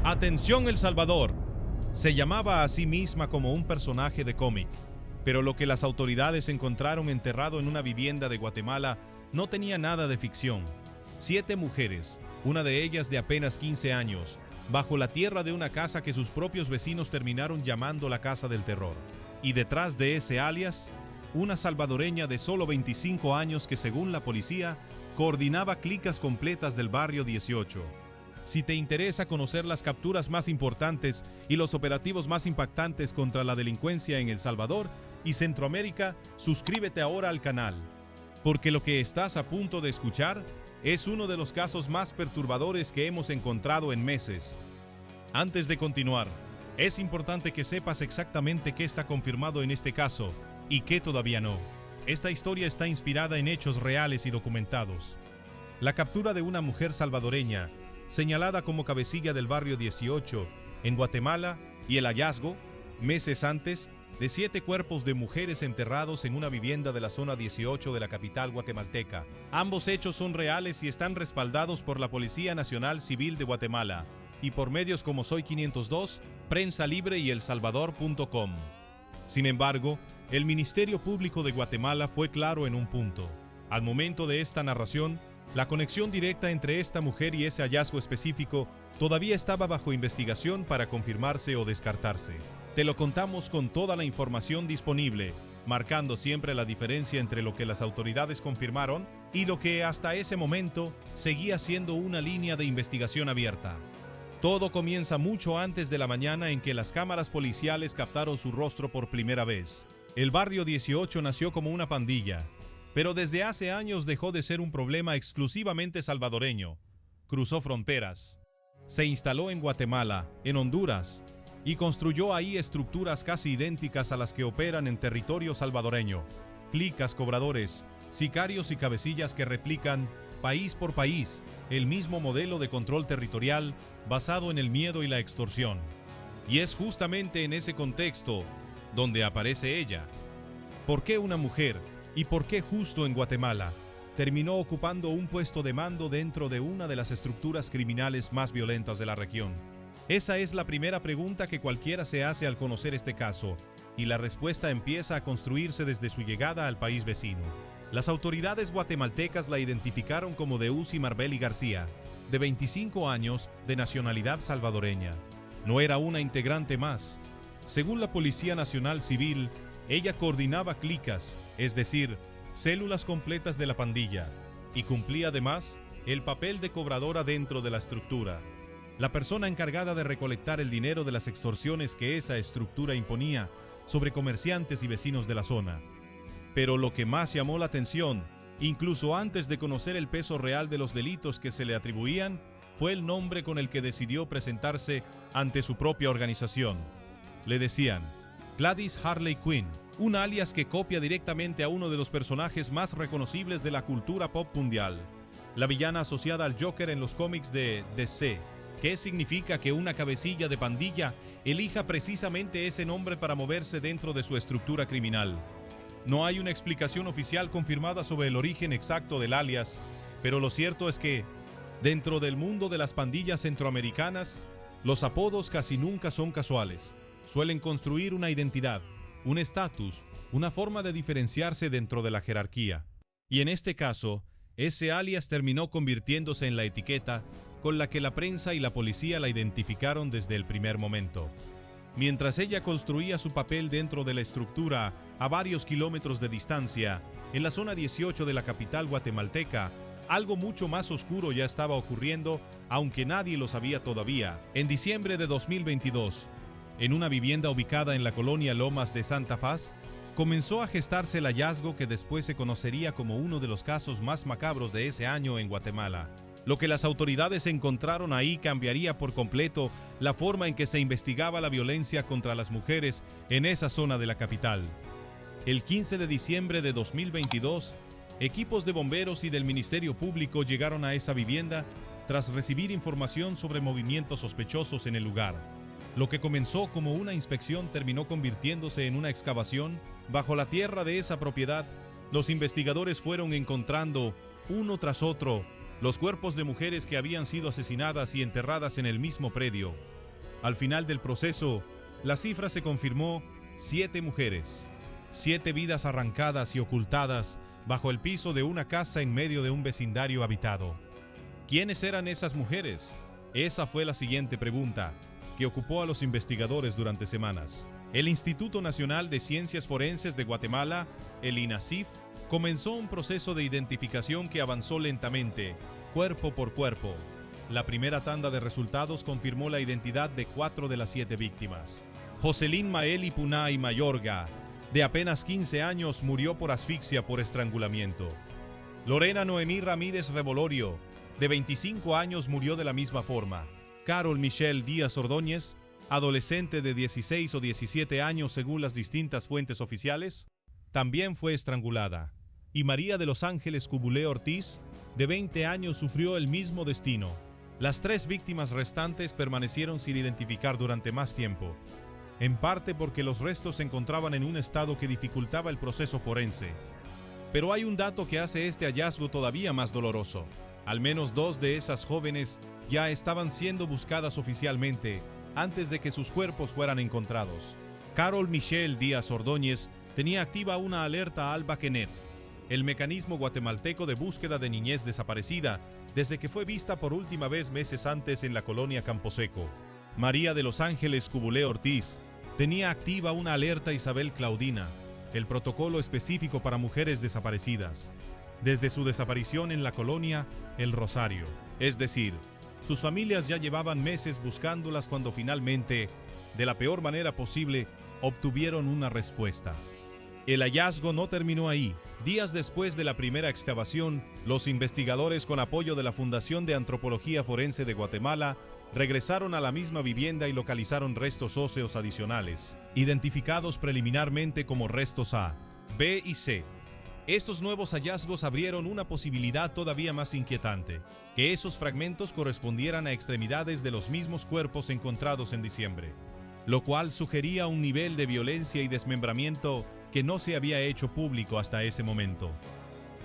¡Atención El Salvador! Se llamaba a sí misma como un personaje de cómic, pero lo que las autoridades encontraron enterrado en una vivienda de Guatemala no tenía nada de ficción. 7 mujeres, una de ellas de apenas 15 años, bajo la tierra de una casa que sus propios vecinos terminaron llamando la Casa del Terror. Y detrás de ese alias, una salvadoreña de solo 25 años que, según la policía, coordinaba clicas completas del barrio 18. Si te interesa conocer las capturas más importantes y los operativos más impactantes contra la delincuencia en El Salvador y Centroamérica, suscríbete ahora al canal, porque lo que estás a punto de escuchar es uno de los casos más perturbadores que hemos encontrado en meses. Antes de continuar, es importante que sepas exactamente qué está confirmado en este caso y qué todavía no. Esta historia está inspirada en hechos reales y documentados. La captura de una mujer salvadoreña, señalada como cabecilla del barrio 18 en Guatemala, y el hallazgo, meses antes, de 7 cuerpos de mujeres enterrados en una vivienda de la zona 18 de la capital guatemalteca. Ambos hechos son reales y están respaldados por la Policía Nacional Civil de Guatemala y por medios como Soy 502, Prensa Libre y elsalvador.com. Sin embargo, el Ministerio Público de Guatemala fue claro en un punto. Al momento de esta narración, la conexión directa entre esta mujer y ese hallazgo específico todavía estaba bajo investigación para confirmarse o descartarse. Te lo contamos con toda la información disponible, marcando siempre la diferencia entre lo que las autoridades confirmaron y lo que hasta ese momento seguía siendo una línea de investigación abierta. Todo comienza mucho antes de la mañana en que las cámaras policiales captaron su rostro por primera vez. El barrio 18 nació como una pandilla, pero desde hace años dejó de ser un problema exclusivamente salvadoreño. Cruzó fronteras, se instaló en Guatemala, en Honduras, y construyó ahí estructuras casi idénticas a las que operan en territorio salvadoreño. Clicas, cobradores, sicarios y cabecillas que replican, país por país, el mismo modelo de control territorial basado en el miedo y la extorsión. Y es justamente en ese contexto donde aparece ella. ¿Por qué una mujer? ¿Y por qué justo en Guatemala terminó ocupando un puesto de mando dentro de una de las estructuras criminales más violentas de la región? Esa es la primera pregunta que cualquiera se hace al conocer este caso, y la respuesta empieza a construirse desde su llegada al país vecino. Las autoridades guatemaltecas la identificaron como Deusy Marbeli García, de 25 años, de nacionalidad salvadoreña. No era una integrante más. Según la Policía Nacional Civil, ella coordinaba clicas, es decir, células completas de la pandilla, y cumplía además el papel de cobradora dentro de la estructura, la persona encargada de recolectar el dinero de las extorsiones que esa estructura imponía sobre comerciantes y vecinos de la zona. Pero lo que más llamó la atención, incluso antes de conocer el peso real de los delitos que se le atribuían, fue el nombre con el que decidió presentarse ante su propia organización. Le decían Gladys Harley Quinn, un alias que copia directamente a uno de los personajes más reconocibles de la cultura pop mundial, la villana asociada al Joker en los cómics de DC. ¿Qué significa que una cabecilla de pandilla elija precisamente ese nombre para moverse dentro de su estructura criminal? No hay una explicación oficial confirmada sobre el origen exacto del alias, pero lo cierto es que, dentro del mundo de las pandillas centroamericanas, los apodos casi nunca son casuales. Suelen construir una identidad, un estatus, una forma de diferenciarse dentro de la jerarquía. Y en este caso, ese alias terminó convirtiéndose en la etiqueta con la que la prensa y la policía la identificaron desde el primer momento. Mientras ella construía su papel dentro de la estructura a varios kilómetros de distancia, en la zona 18 de la capital guatemalteca, algo mucho más oscuro ya estaba ocurriendo, aunque nadie lo sabía todavía. En diciembre de 2022, en una vivienda ubicada en la colonia Lomas de Santa Faz, comenzó a gestarse el hallazgo que después se conocería como uno de los casos más macabros de ese año en Guatemala. Lo que las autoridades encontraron ahí cambiaría por completo la forma en que se investigaba la violencia contra las mujeres en esa zona de la capital. El 15 de diciembre de 2022, equipos de bomberos y del Ministerio Público llegaron a esa vivienda tras recibir información sobre movimientos sospechosos en el lugar. Lo que comenzó como una inspección terminó convirtiéndose en una excavación. Bajo la tierra de esa propiedad, los investigadores fueron encontrando, uno tras otro, los cuerpos de mujeres que habían sido asesinadas y enterradas en el mismo predio. Al final del proceso, la cifra se confirmó: 7 mujeres, 7 vidas arrancadas y ocultadas bajo el piso de una casa en medio de un vecindario habitado. ¿Quiénes eran esas mujeres? Esa fue la siguiente pregunta, que ocupó a los investigadores durante semanas. El Instituto Nacional de Ciencias Forenses de Guatemala, el INACIF, comenzó un proceso de identificación que avanzó lentamente, cuerpo por cuerpo. La primera tanda de resultados confirmó la identidad de 4 de las 7 víctimas. Jocelyn Maeli Punay Mayorga, de apenas 15 años, murió por asfixia por estrangulamiento. Lorena Noemí Ramírez Revolorio, de 25 años, murió de la misma forma. Carol Michelle Díaz Ordóñez, adolescente de 16 o 17 años según las distintas fuentes oficiales, también fue estrangulada. Y María de los Ángeles Cubulé Ortiz, de 20 años, sufrió el mismo destino. Las 3 víctimas restantes permanecieron sin identificar durante más tiempo, en parte porque los restos se encontraban en un estado que dificultaba el proceso forense. Pero hay un dato que hace este hallazgo todavía más doloroso. Al menos 2 de esas jóvenes ya estaban siendo buscadas oficialmente antes de que sus cuerpos fueran encontrados. Carol Michelle Díaz Ordóñez tenía activa una alerta Alba Quenet, el mecanismo guatemalteco de búsqueda de niñez desaparecida, desde que fue vista por última vez meses antes en la colonia Camposeco. María de los Ángeles Cubulé Ortiz tenía activa una alerta Isabel Claudina, el protocolo específico para mujeres desaparecidas, desde su desaparición en la colonia El Rosario. Es decir, sus familias ya llevaban meses buscándolas cuando finalmente, de la peor manera posible, obtuvieron una respuesta. El hallazgo no terminó ahí. Días después de la primera excavación, los investigadores, con apoyo de la Fundación de Antropología Forense de Guatemala, regresaron a la misma vivienda y localizaron restos óseos adicionales, identificados preliminarmente como restos A, B y C. Estos nuevos hallazgos abrieron una posibilidad todavía más inquietante, que esos fragmentos correspondieran a extremidades de los mismos cuerpos encontrados en diciembre, lo cual sugería un nivel de violencia y desmembramiento que no se había hecho público hasta ese momento.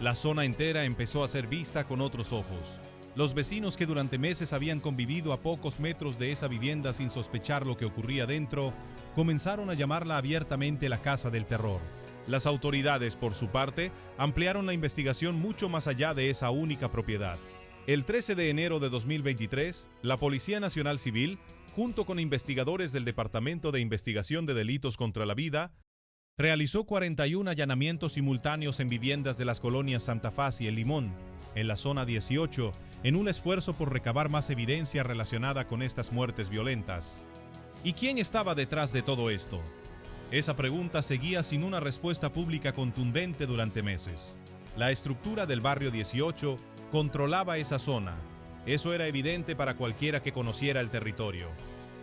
La zona entera empezó a ser vista con otros ojos. Los vecinos, que durante meses habían convivido a pocos metros de esa vivienda sin sospechar lo que ocurría dentro, comenzaron a llamarla abiertamente la Casa del Terror. Las autoridades, por su parte, ampliaron la investigación mucho más allá de esa única propiedad. El 13 de enero de 2023, la Policía Nacional Civil, junto con investigadores del Departamento de Investigación de Delitos contra la Vida, realizó 41 allanamientos simultáneos en viviendas de las colonias Santa Faz y El Limón, en la zona 18, en un esfuerzo por recabar más evidencia relacionada con estas muertes violentas. ¿Y quién estaba detrás de todo esto? Esa pregunta seguía sin una respuesta pública contundente durante meses. La estructura del barrio 18 controlaba esa zona. Eso era evidente para cualquiera que conociera el territorio.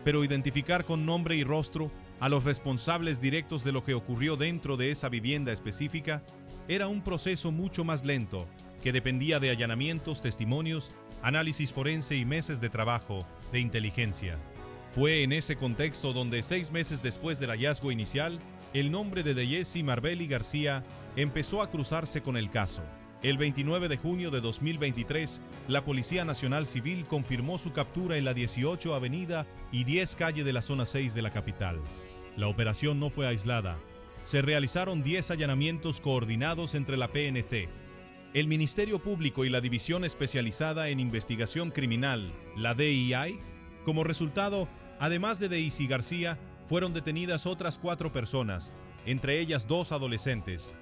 Pero identificar con nombre y rostro a los responsables directos de lo que ocurrió dentro de esa vivienda específica era un proceso mucho más lento, que dependía de allanamientos, testimonios, análisis forense y meses de trabajo de inteligencia. Fue en ese contexto donde 6 meses después del hallazgo inicial, el nombre de Deyesi Marbeli García empezó a cruzarse con el caso. El 29 de junio de 2023, la Policía Nacional Civil confirmó su captura en la 18 Avenida y 10 Calle de la zona 6 de la capital. La operación no fue aislada. Se realizaron 10 allanamientos coordinados entre la PNC, el Ministerio Público y la División Especializada en Investigación Criminal, la DII. Como resultado, además de Deyesi García, fueron detenidas otras 4 personas, entre ellas 2 adolescentes.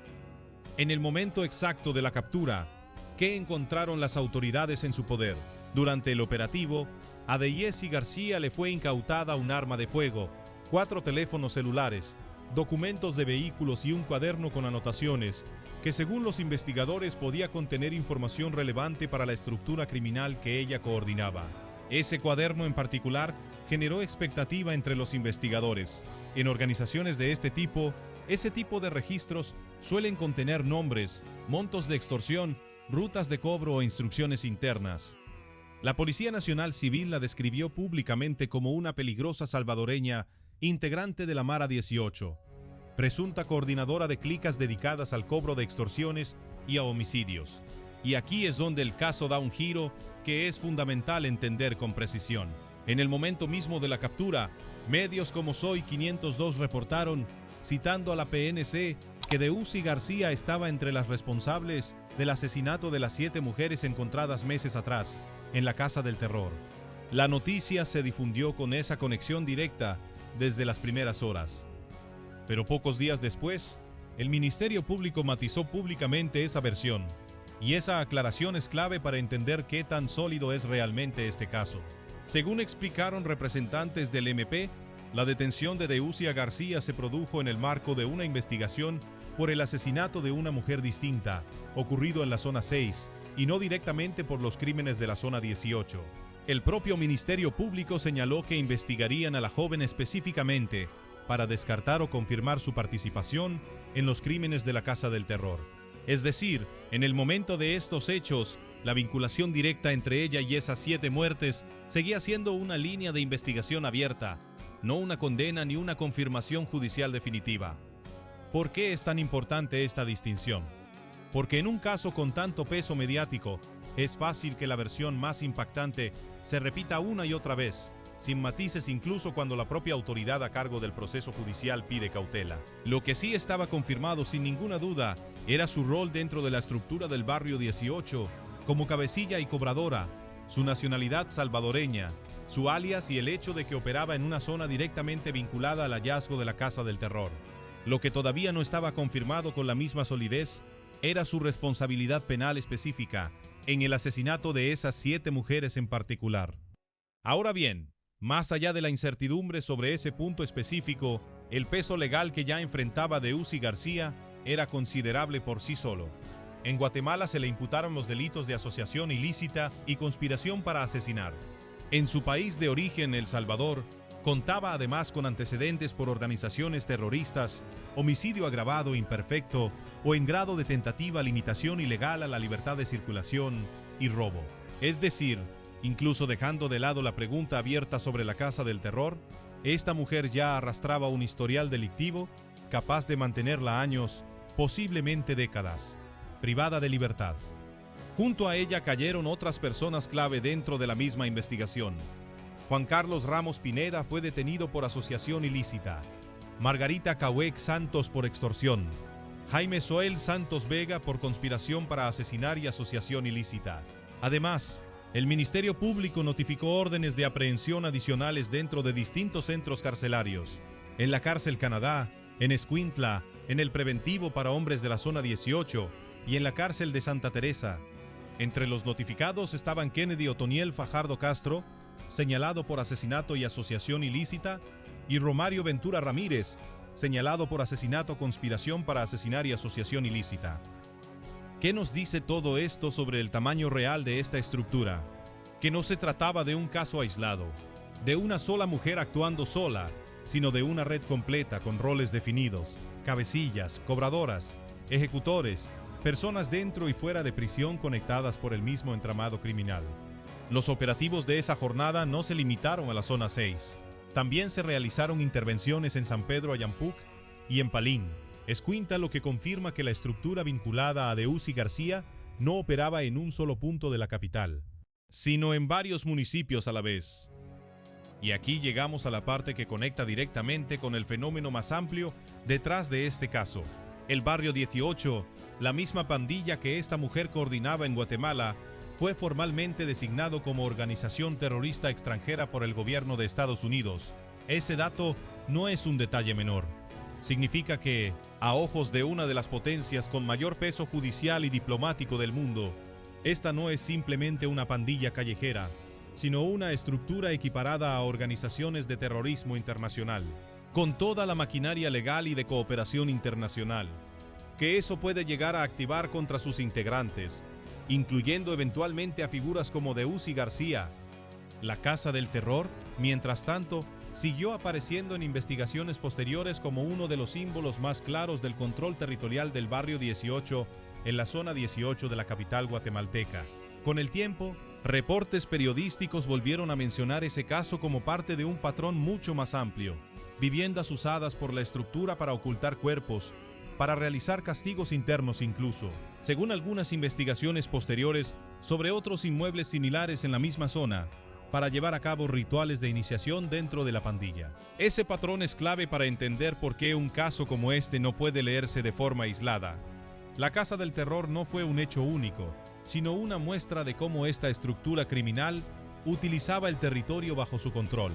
En el momento exacto de la captura, ¿qué encontraron las autoridades en su poder? Durante el operativo, a Deyesi García le fue incautada un arma de fuego, 4 teléfonos celulares, documentos de vehículos y un cuaderno con anotaciones que, según los investigadores, podía contener información relevante para la estructura criminal que ella coordinaba. Ese cuaderno en particular generó expectativa entre los investigadores. En organizaciones de este tipo, ese tipo de registros suelen contener nombres, montos de extorsión, rutas de cobro o instrucciones internas. La Policía Nacional Civil la describió públicamente como una peligrosa salvadoreña integrante de la Mara 18, presunta coordinadora de clicas dedicadas al cobro de extorsiones y a homicidios. Y aquí es donde el caso da un giro que es fundamental entender con precisión. En el momento mismo de la captura, medios como Soy 502 reportaron, citando a la PNC, que Deusi García estaba entre las responsables del asesinato de las 7 mujeres encontradas meses atrás en la Casa del Terror. La noticia se difundió con esa conexión directa desde las primeras horas. Pero pocos días después, el Ministerio Público matizó públicamente esa versión, y esa aclaración es clave para entender qué tan sólido es realmente este caso. Según explicaron representantes del MP, la detención de Deusi García se produjo en el marco de una investigación por el asesinato de una mujer distinta, ocurrido en la zona 6, y no directamente por los crímenes de la zona 18. El propio Ministerio Público señaló que investigarían a la joven específicamente para descartar o confirmar su participación en los crímenes de la Casa del Terror. Es decir, en el momento de estos hechos, la vinculación directa entre ella y esas 7 muertes seguía siendo una línea de investigación abierta, no una condena ni una confirmación judicial definitiva. ¿Por qué es tan importante esta distinción? Porque en un caso con tanto peso mediático, es fácil que la versión más impactante se repita una y otra vez, sin matices incluso cuando la propia autoridad a cargo del proceso judicial pide cautela. Lo que sí estaba confirmado sin ninguna duda era su rol dentro de la estructura del barrio 18 como cabecilla y cobradora, su nacionalidad salvadoreña, su alias y el hecho de que operaba en una zona directamente vinculada al hallazgo de la Casa del Terror. Lo que todavía no estaba confirmado con la misma solidez era su responsabilidad penal específica en el asesinato de esas 7 mujeres en particular. Ahora bien, más allá de la incertidumbre sobre ese punto específico, el peso legal que ya enfrentaba Deusi García era considerable por sí solo. En Guatemala se le imputaron los delitos de asociación ilícita y conspiración para asesinar. En su país de origen, El Salvador, contaba además con antecedentes por organizaciones terroristas, homicidio agravado imperfecto o en grado de tentativa limitación ilegal a la libertad de circulación y robo. Es decir, incluso dejando de lado la pregunta abierta sobre la Casa del Terror, esta mujer ya arrastraba un historial delictivo capaz de mantenerla años, posiblemente décadas, privada de libertad. Junto a ella cayeron otras personas clave dentro de la misma investigación. Juan Carlos Ramos Pineda fue detenido por asociación ilícita, Margarita Cahuec Santos por extorsión, Jaime Soel Santos Vega por conspiración para asesinar y asociación ilícita. Además, el Ministerio Público notificó órdenes de aprehensión adicionales dentro de distintos centros carcelarios, en la Cárcel Canadá, en Escuintla, en el Preventivo para Hombres de la Zona 18 y en la Cárcel de Santa Teresa. Entre los notificados estaban Kennedy Otoniel Fajardo Castro, señalado por asesinato y asociación ilícita, y Romario Ventura Ramírez, señalado por asesinato, conspiración para asesinar y asociación ilícita. ¿Qué nos dice todo esto sobre el tamaño real de esta estructura? Que no se trataba de un caso aislado, de una sola mujer actuando sola, sino de una red completa con roles definidos, cabecillas, cobradoras, ejecutores, personas dentro y fuera de prisión conectadas por el mismo entramado criminal. Los operativos de esa jornada no se limitaron a la zona 6. También se realizaron intervenciones en San Pedro Ayampuc y en Palín, Escuintla, lo que confirma que la estructura vinculada a Deusi García no operaba en un solo punto de la capital, sino en varios municipios a la vez. Y aquí llegamos a la parte que conecta directamente con el fenómeno más amplio detrás de este caso. El barrio 18, la misma pandilla que esta mujer coordinaba en Guatemala, fue formalmente designado como organización terrorista extranjera por el gobierno de Estados Unidos. Ese dato no es un detalle menor. Significa que, a ojos de una de las potencias con mayor peso judicial y diplomático del mundo, esta no es simplemente una pandilla callejera, sino una estructura equiparada a organizaciones de terrorismo internacional, con toda la maquinaria legal y de cooperación internacional, que eso puede llegar a activar contra sus integrantes, incluyendo eventualmente a figuras como Deusi García. La Casa del Terror, mientras tanto, siguió apareciendo en investigaciones posteriores como uno de los símbolos más claros del control territorial del barrio 18 en la zona 18 de la capital guatemalteca. Con el tiempo, reportes periodísticos volvieron a mencionar ese caso como parte de un patrón mucho más amplio: viviendas usadas por la estructura para ocultar cuerpos, para realizar castigos internos incluso, según algunas investigaciones posteriores sobre otros inmuebles similares en la misma zona, para llevar a cabo rituales de iniciación dentro de la pandilla. Ese patrón es clave para entender por qué un caso como este no puede leerse de forma aislada. La Casa del Terror no fue un hecho único, sino una muestra de cómo esta estructura criminal utilizaba el territorio bajo su control.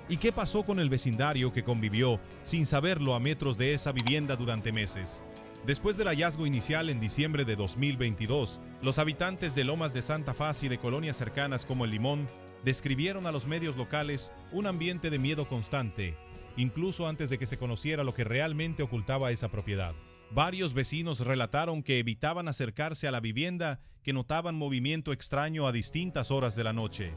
¿Y qué pasó con el vecindario que convivió, sin saberlo, a metros de esa vivienda durante meses? Después del hallazgo inicial en diciembre de 2022, los habitantes de Lomas de Santa Faz y de colonias cercanas como El Limón describieron a los medios locales un ambiente de miedo constante, incluso antes de que se conociera lo que realmente ocultaba esa propiedad. Varios vecinos relataron que evitaban acercarse a la vivienda, que notaban movimiento extraño a distintas horas de la noche,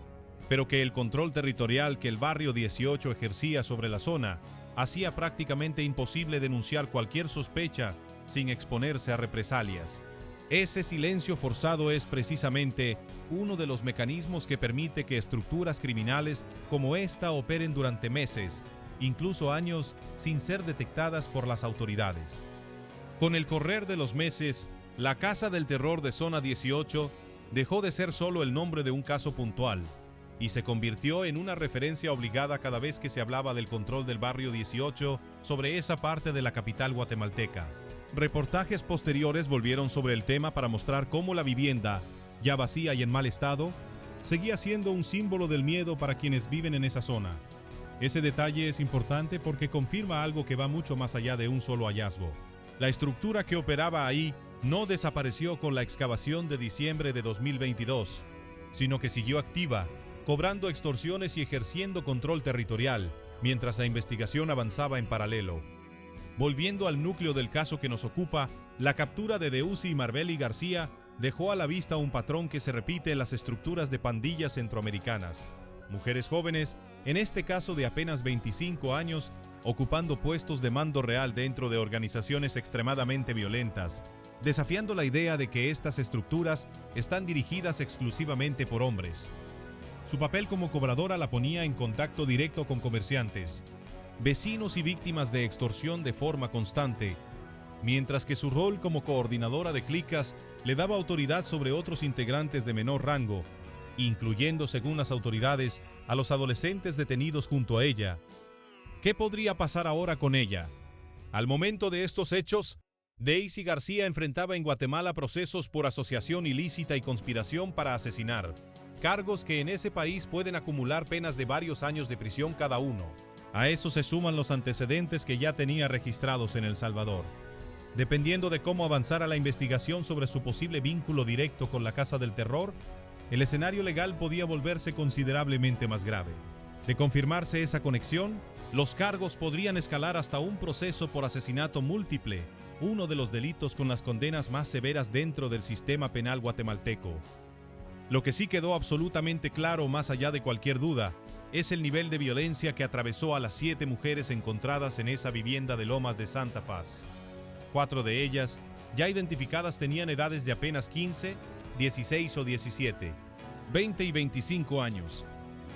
pero que el control territorial que el barrio 18 ejercía sobre la zona hacía prácticamente imposible denunciar cualquier sospecha sin exponerse a represalias. Ese silencio forzado es precisamente uno de los mecanismos que permite que estructuras criminales como esta operen durante meses, incluso años, sin ser detectadas por las autoridades. Con el correr de los meses, la Casa del Terror de Zona 18 dejó de ser solo el nombre de un caso puntual y se convirtió en una referencia obligada cada vez que se hablaba del control del barrio 18 sobre esa parte de la capital guatemalteca. Reportajes posteriores volvieron sobre el tema para mostrar cómo la vivienda, ya vacía y en mal estado, seguía siendo un símbolo del miedo para quienes viven en esa zona. Ese detalle es importante porque confirma algo que va mucho más allá de un solo hallazgo. La estructura que operaba ahí no desapareció con la excavación de diciembre de 2022, sino que siguió activa, cobrando extorsiones y ejerciendo control territorial, mientras la investigación avanzaba en paralelo. Volviendo al núcleo del caso que nos ocupa, la captura de Deusi y Marbeli García dejó a la vista un patrón que se repite en las estructuras de pandillas centroamericanas. Mujeres jóvenes, en este caso de apenas 25 años, ocupando puestos de mando real dentro de organizaciones extremadamente violentas, desafiando la idea de que estas estructuras están dirigidas exclusivamente por hombres. Su papel como cobradora la ponía en contacto directo con comerciantes, vecinos y víctimas de extorsión de forma constante, mientras que su rol como coordinadora de clicas le daba autoridad sobre otros integrantes de menor rango, incluyendo, según las autoridades, a los adolescentes detenidos junto a ella. ¿Qué podría pasar ahora con ella? Al momento de estos hechos, Daisy García enfrentaba en Guatemala procesos por asociación ilícita y conspiración para asesinar, cargos que en ese país pueden acumular penas de varios años de prisión cada uno. A eso se suman los antecedentes que ya tenía registrados en El Salvador. Dependiendo de cómo avanzara la investigación sobre su posible vínculo directo con la Casa del Terror, el escenario legal podía volverse considerablemente más grave. De confirmarse esa conexión, los cargos podrían escalar hasta un proceso por asesinato múltiple, uno de los delitos con las condenas más severas dentro del sistema penal guatemalteco. Lo que sí quedó absolutamente claro, más allá de cualquier duda, es el nivel de violencia que atravesó a las 7 mujeres encontradas en esa vivienda de Lomas de Santa Faz. 4 de ellas, ya identificadas, tenían edades de apenas 15, 16 o 17, 20 y 25 años.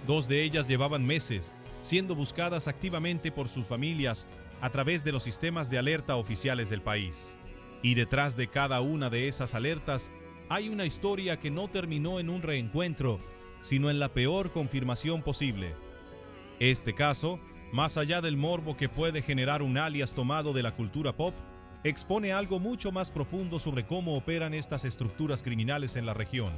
2 de ellas llevaban meses siendo buscadas activamente por sus familias a través de los sistemas de alerta oficiales del país. Y detrás de cada una de esas alertas hay una historia que no terminó en un reencuentro, sino en la peor confirmación posible. Este caso, más allá del morbo que puede generar un alias tomado de la cultura pop, expone algo mucho más profundo sobre cómo operan estas estructuras criminales en la región.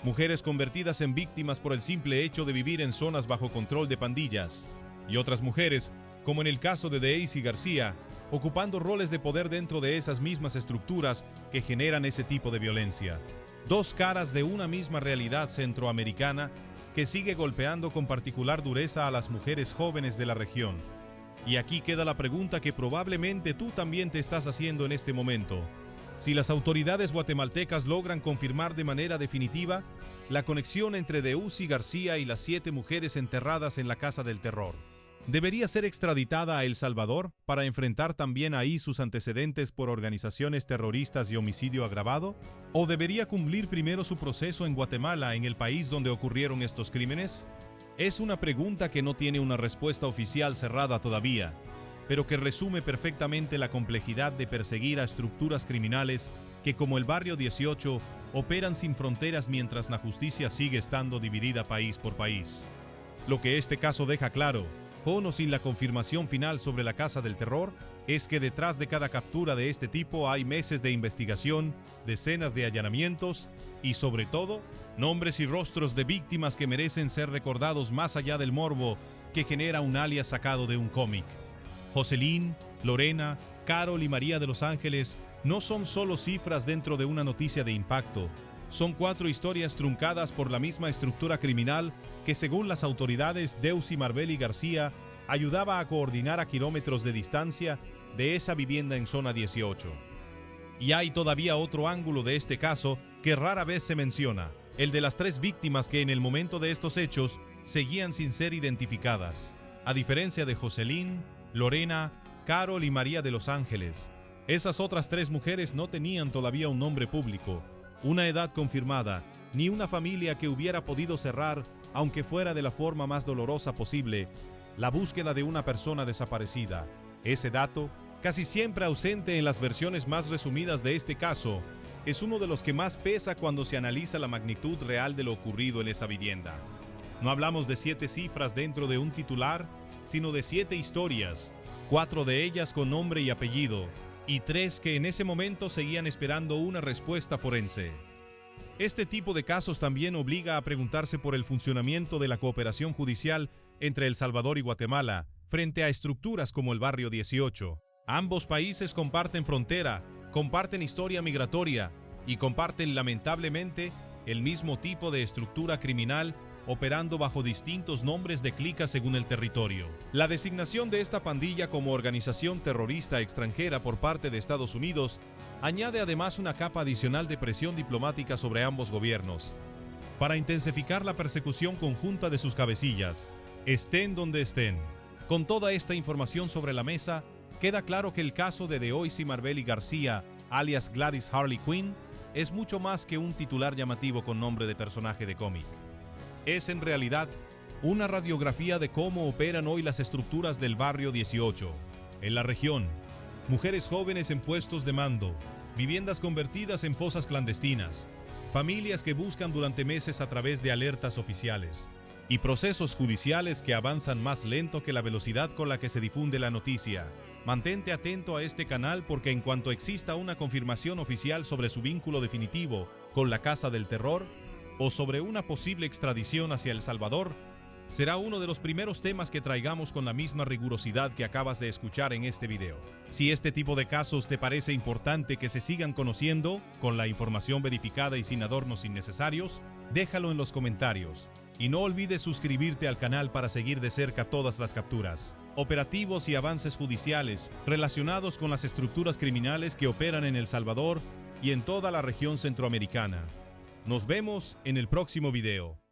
Mujeres convertidas en víctimas por el simple hecho de vivir en zonas bajo control de pandillas, y otras mujeres, como en el caso de Daisy García, ocupando roles de poder dentro de esas mismas estructuras que generan ese tipo de violencia. 2 caras de una misma realidad centroamericana que sigue golpeando con particular dureza a las mujeres jóvenes de la región. Y aquí queda la pregunta que probablemente tú también te estás haciendo en este momento. Si las autoridades guatemaltecas logran confirmar de manera definitiva la conexión entre Deusi García y las 7 mujeres enterradas en la Casa del Terror, ¿debería ser extraditada a El Salvador para enfrentar también ahí sus antecedentes por organizaciones terroristas y homicidio agravado? ¿O debería cumplir primero su proceso en Guatemala, en el país donde ocurrieron estos crímenes? Es una pregunta que no tiene una respuesta oficial cerrada todavía, pero que resume perfectamente la complejidad de perseguir a estructuras criminales que, como el Barrio 18, operan sin fronteras mientras la justicia sigue estando dividida país por país. Lo que este caso deja claro, con o sin la confirmación final sobre la Casa del Terror, es que detrás de cada captura de este tipo hay meses de investigación, decenas de allanamientos y, sobre todo, nombres y rostros de víctimas que merecen ser recordados más allá del morbo que genera un alias sacado de un cómic. Jocelyn, Lorena, Carol y María de los Ángeles no son solo cifras dentro de una noticia de impacto. Son 4 historias truncadas por la misma estructura criminal que, según las autoridades, Deusi Marbeli García ayudaba a coordinar a kilómetros de distancia de esa vivienda en zona 18. Y hay todavía otro ángulo de este caso que rara vez se menciona, el de las 3 víctimas que en el momento de estos hechos seguían sin ser identificadas. A diferencia de Jocelyn, Lorena, Carol y María de los Ángeles, esas otras 3 mujeres no tenían todavía un nombre público, una edad confirmada, ni una familia que hubiera podido cerrar, aunque fuera de la forma más dolorosa posible, la búsqueda de una persona desaparecida. Ese dato, casi siempre ausente en las versiones más resumidas de este caso, es uno de los que más pesa cuando se analiza la magnitud real de lo ocurrido en esa vivienda. No hablamos de 7 cifras dentro de un titular, sino de 7 historias, 4 de ellas con nombre y apellido, y 3 que en ese momento seguían esperando una respuesta forense. Este tipo de casos también obliga a preguntarse por el funcionamiento de la cooperación judicial entre El Salvador y Guatemala frente a estructuras como el Barrio 18. Ambos países comparten frontera, comparten historia migratoria y comparten lamentablemente el mismo tipo de estructura criminal operando bajo distintos nombres de clicas según el territorio. La designación de esta pandilla como organización terrorista extranjera por parte de Estados Unidos añade además una capa adicional de presión diplomática sobre ambos gobiernos, para intensificar la persecución conjunta de sus cabecillas, estén donde estén. Con toda esta información sobre la mesa, queda claro que el caso de Deusi Marbeli García, alias Gladys Harley Quinn, es mucho más que un titular llamativo con nombre de personaje de cómic. Es en realidad una radiografía de cómo operan hoy las estructuras del Barrio 18. En la región, mujeres jóvenes en puestos de mando, viviendas convertidas en fosas clandestinas, familias que buscan durante meses a través de alertas oficiales y procesos judiciales que avanzan más lento que la velocidad con la que se difunde la noticia. Mantente atento a este canal porque en cuanto exista una confirmación oficial sobre su vínculo definitivo con la Casa del Terror, o sobre una posible extradición hacia El Salvador, será uno de los primeros temas que traigamos con la misma rigurosidad que acabas de escuchar en este video. Si este tipo de casos te parece importante que se sigan conociendo, con la información verificada y sin adornos innecesarios, déjalo en los comentarios. Y no olvides suscribirte al canal para seguir de cerca todas las capturas, operativos y avances judiciales relacionados con las estructuras criminales que operan en El Salvador y en toda la región centroamericana. Nos vemos en el próximo video.